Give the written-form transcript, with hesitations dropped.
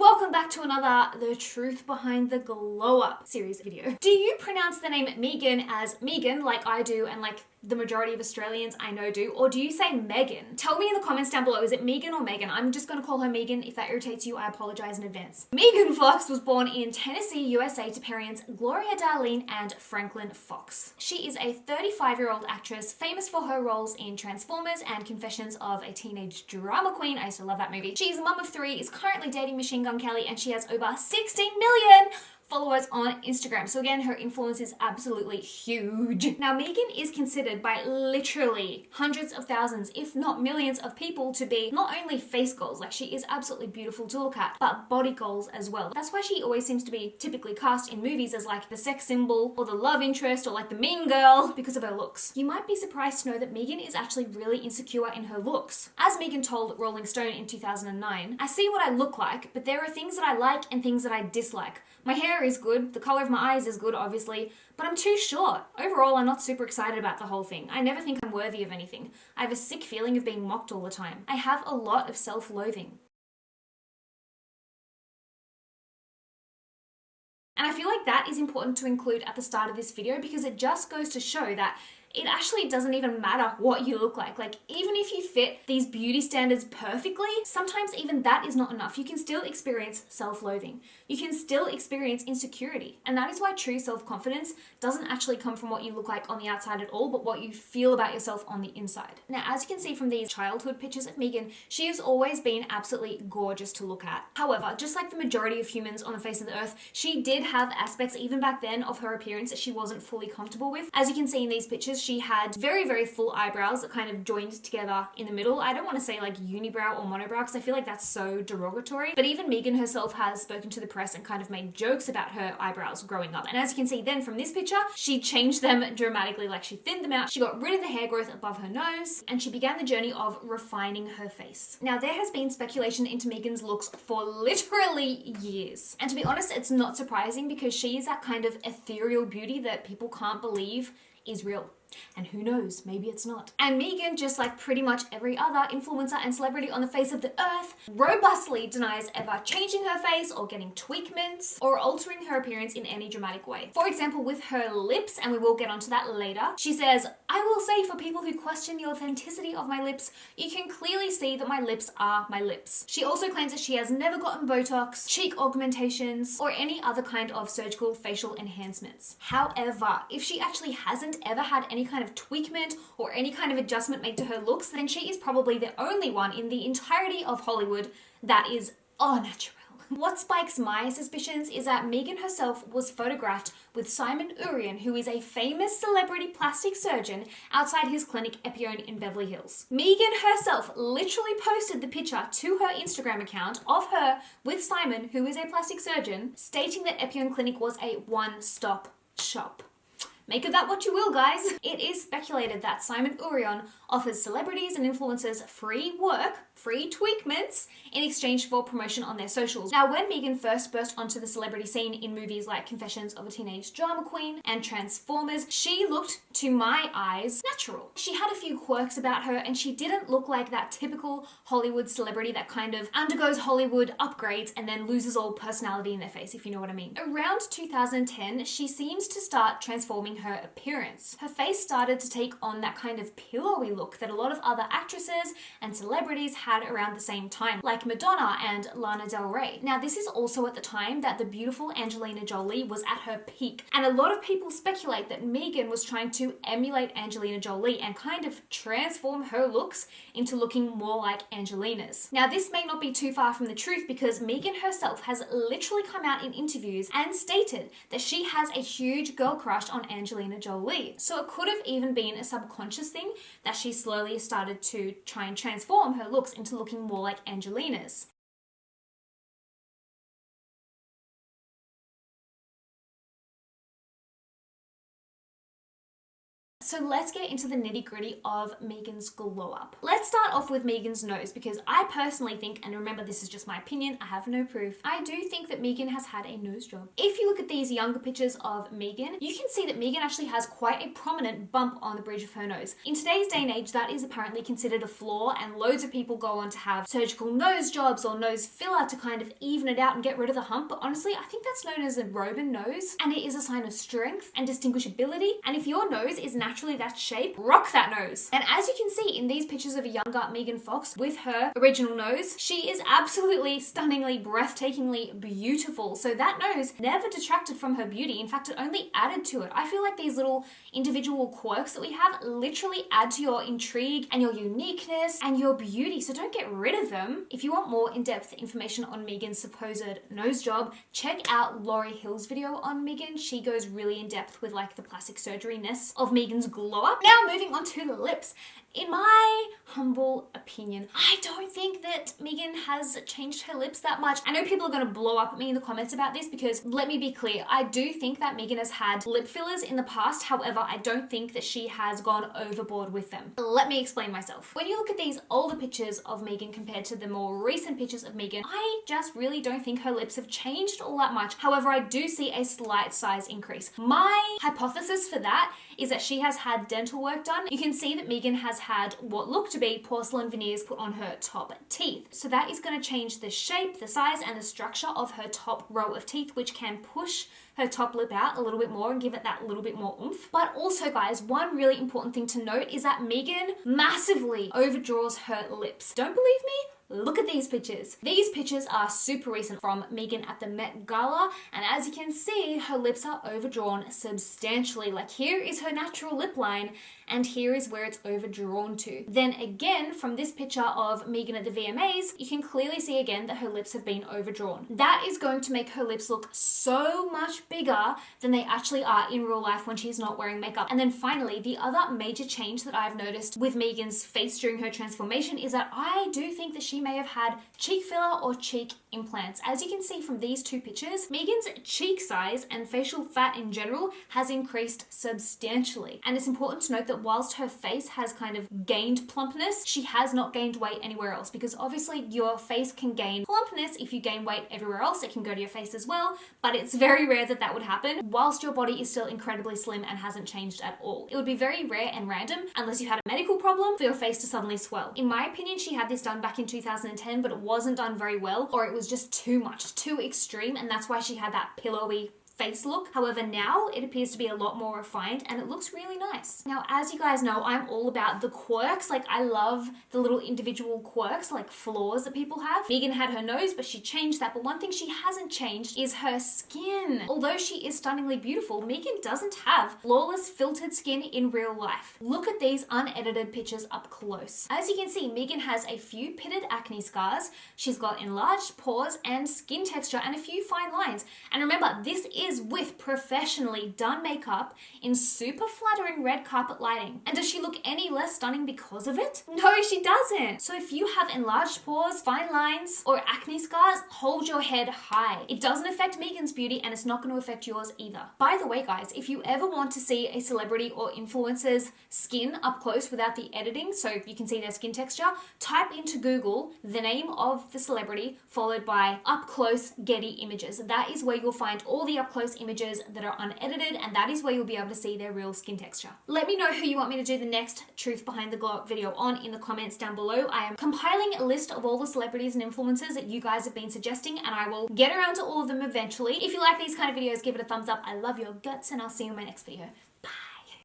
Welcome back to another The Truth Behind the Glow Up series video. Do you pronounce the name Megan as Megan like I do and like the majority of Australians I know do, or do you say Megan? Tell me in the comments down below, is it Megan or Megan? I'm just gonna call her Megan. If that irritates you, I apologize in advance. Megan Fox was born in Tennessee, USA to parents Gloria Darlene and Franklin Fox. She is a 35-year-old actress famous for her roles in Transformers and Confessions of a Teenage Drama Queen. I used to love that movie. She's a mum of 3, is currently dating Machine Gun Kelly, and she has over 16 million followers on Instagram. So again, her influence is absolutely huge. Now, Megan is considered by literally hundreds of thousands, if not millions of people to be not only face goals, like she is absolutely beautiful to look at, but body goals as well. That's why she always seems to be typically cast in movies as like the sex symbol or the love interest or like the mean girl because of her looks. You might be surprised to know that Megan is actually really insecure in her looks. As Megan told Rolling Stone in 2009, "I see what I look like, but there are things that I like and things that I dislike. My hair is good, the color of my eyes is good, obviously, but I'm too short. Overall, I'm not super excited about the whole thing. I never think I'm worthy of anything. I have a sick feeling of being mocked all the time. I have a lot of self-loathing." And I feel like that is important to include at the start of this video because it just goes to show that it actually doesn't even matter what you look like. Like, even if you fit these beauty standards perfectly, sometimes even that is not enough. You can still experience self-loathing. You can still experience insecurity. And that is why true self-confidence doesn't actually come from what you look like on the outside at all, but what you feel about yourself on the inside. Now, as you can see from these childhood pictures of Megan, she has always been absolutely gorgeous to look at. However, just like the majority of humans on the face of the earth, she did have aspects even back then of her appearance that she wasn't fully comfortable with. As you can see in these pictures, she had very, very full eyebrows that kind of joined together in the middle. I don't want to say like unibrow or monobrow because I feel like that's so derogatory, but even Megan herself has spoken to the press and kind of made jokes about her eyebrows growing up. And as you can see then from this picture, she changed them dramatically, like she thinned them out, she got rid of the hair growth above her nose, and she began the journey of refining her face. Now, there has been speculation into Megan's looks for literally years. And to be honest, it's not surprising because she is that kind of ethereal beauty that people can't believe is real. And who knows, maybe it's not. And Megan, just like pretty much every other influencer and celebrity on the face of the earth, robustly denies ever changing her face or getting tweakments or altering her appearance in any dramatic way. For example, with her lips, and we will get onto that later, she says, "I will say for people who question the authenticity of my lips, you can clearly see that my lips are my lips." She also claims that she has never gotten Botox, cheek augmentations, or any other kind of surgical facial enhancements. However, if she actually hasn't ever had any kind of tweakment or any kind of adjustment made to her looks, then she is probably the only one in the entirety of Hollywood that is au naturel. What spikes my suspicions is that Megan herself was photographed with Simon Urian, who is a famous celebrity plastic surgeon, outside his clinic Epione in Beverly Hills. Megan herself literally posted the picture to her Instagram account of her with Simon, who is a plastic surgeon, stating that Epione Clinic was a one-stop shop. Make of that what you will, guys. It is speculated that Simon Urian offers celebrities and influencers free work, free tweakments, in exchange for promotion on their socials. Now, when Megan first burst onto the celebrity scene in movies like Confessions of a Teenage Drama Queen and Transformers, she looked, to my eyes, natural. She had a few quirks about her, and she didn't look like that typical Hollywood celebrity that kind of undergoes Hollywood upgrades and then loses all personality in their face, if you know what I mean. Around 2010, she seems to start transforming her appearance. Her face started to take on that kind of pillowy look that a lot of other actresses and celebrities had around the same time, like Madonna and Lana Del Rey. Now, this is also at the time that the beautiful Angelina Jolie was at her peak, and a lot of people speculate that Megan was trying to emulate Angelina Jolie and kind of transform her looks into looking more like Angelina's. Now, this may not be too far from the truth because Megan herself has literally come out in interviews and stated that she has a huge girl crush on Angelina Jolie. So it could have even been a subconscious thing that she slowly started to try and transform her looks into looking more like Angelina's. So let's get into the nitty gritty of Megan's glow up. Let's start off with Megan's nose because I personally think, and remember this is just my opinion, I have no proof, I do think that Megan has had a nose job. If you look at these younger pictures of Megan, you can see that Megan actually has quite a prominent bump on the bridge of her nose. In today's day and age, that is apparently considered a flaw, and loads of people go on to have surgical nose jobs or nose filler to kind of even it out and get rid of the hump. But honestly, I think that's known as a Roman nose, and it is a sign of strength and distinguishability. And if your nose is naturally that shape, rock that nose. And as you can see in these pictures of a younger Megan Fox with her original nose, she is absolutely stunningly, breathtakingly beautiful. So that nose never detracted from her beauty. In fact, it only added to it. I feel like these little individual quirks that we have literally add to your intrigue and your uniqueness and your beauty. So don't get rid of them. If you want more in-depth information on Megan's supposed nose job, check out Laurie Hill's video on Megan. She goes really in depth with like the plastic surgery-ness of Megan's glow up. Now moving on to the lips. In my humble opinion, I don't think that Megan has changed her lips that much. I know people are going to blow up at me in the comments about this because let me be clear, I do think that Megan has had lip fillers in the past. However, I don't think that she has gone overboard with them. Let me explain myself. When you look at these older pictures of Megan compared to the more recent pictures of Megan, I just really don't think her lips have changed all that much. However, I do see a slight size increase. My hypothesis for that is that she has had dental work done. You can see that Megan has had what look to be porcelain veneers put on her top teeth. So that is going to change the shape, the size, and the structure of her top row of teeth, which can push her top lip out a little bit more and give it that little bit more oomph. But also, guys, one really important thing to note is that Megan massively overdraws her lips. Don't believe me? Look at these pictures. These pictures are super recent from Megan at the Met Gala, and as you can see, her lips are overdrawn substantially. Like here is her natural lip line, and here is where it's overdrawn to. Then again, from this picture of Megan at the VMAs, you can clearly see again that her lips have been overdrawn. That is going to make her lips look so much bigger than they actually are in real life when she's not wearing makeup. And then finally, the other major change that I've noticed with Megan's face during her transformation is that I do think that she may have had cheek filler or cheek implants. As you can see from these two pictures, Megan's cheek size and facial fat in general has increased substantially. And it's important to note that whilst her face has kind of gained plumpness, she has not gained weight anywhere else, because obviously your face can gain plumpness if you gain weight everywhere else. It can go to your face as well, but it's very rare that that would happen whilst your body is still incredibly slim and hasn't changed at all. It would be very rare and random unless you had a medical problem for your face to suddenly swell. In my opinion, she had this done back in 2010, but it wasn't done very well, or it was just too much, too extreme, and that's why she had that pillowy face look. However, now it appears to be a lot more refined and it looks really nice. Now, as you guys know, I'm all about the quirks. Like, I love the little individual quirks, like flaws that people have. Megan had her nose, but she changed that. But one thing she hasn't changed is her skin. Although she is stunningly beautiful, Megan doesn't have flawless filtered skin in real life. Look at these unedited pictures up close. As you can see, Megan has a few pitted acne scars. She's got enlarged pores and skin texture and a few fine lines. And remember, this is with professionally done makeup in super flattering red carpet lighting. And does she look any less stunning because of it? No, she doesn't. So if you have enlarged pores, fine lines, or acne scars, hold your head high. It doesn't affect Megan's beauty and it's not going to affect yours either. By the way, guys, if you ever want to see a celebrity or influencer's skin up close without the editing, so you can see their skin texture, type into Google the name of the celebrity followed by up close Getty images. That is where you'll find all the up close images that are unedited, and that is where you'll be able to see their real skin texture. Let me know who you want me to do the next truth behind the glow up video on in the comments down below. I am compiling a list of all the celebrities and influencers that you guys have been suggesting, and I will get around to all of them eventually. If you like these kind of videos, give it a thumbs up. I love your guts, and I'll see you in my next video.